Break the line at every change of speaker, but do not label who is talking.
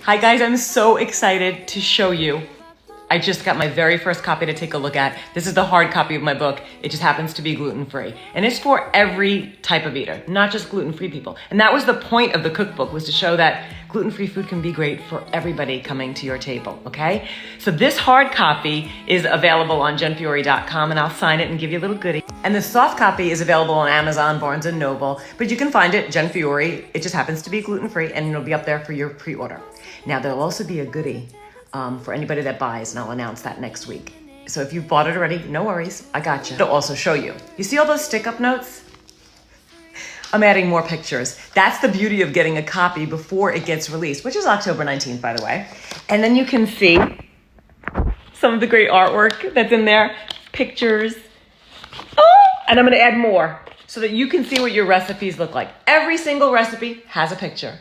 Hi guys, I'm so excited to show you. I just got my very first copy to take a look at. This is the hard copy of my book. It just happens to be gluten-free. And it's for every type of eater, not just gluten-free people. And that was the point of the cookbook, was to show that gluten-free food can be great for everybody coming to your table, okay? So this hard copy is available on jenfiore.com, and I'll sign it and give you a little goodie. And the soft copy is available on Amazon, Barnes & Noble, but you can find it, Jen Fiore. It just happens to be gluten-free, and it'll be up there for your pre-order. Now, there'll also be a goodie for anybody that buys, and I'll announce that next week. So if you've bought it already, no worries, I got you. It'll also show you. You see all those stick-up notes? I'm adding more pictures. That's the beauty of getting a copy before it gets released, which is October 19th, by the way. And then you can see some of the great artwork that's in there, pictures. Oh, and I'm gonna add more so that you can see what your recipes look like. Every single recipe has a picture.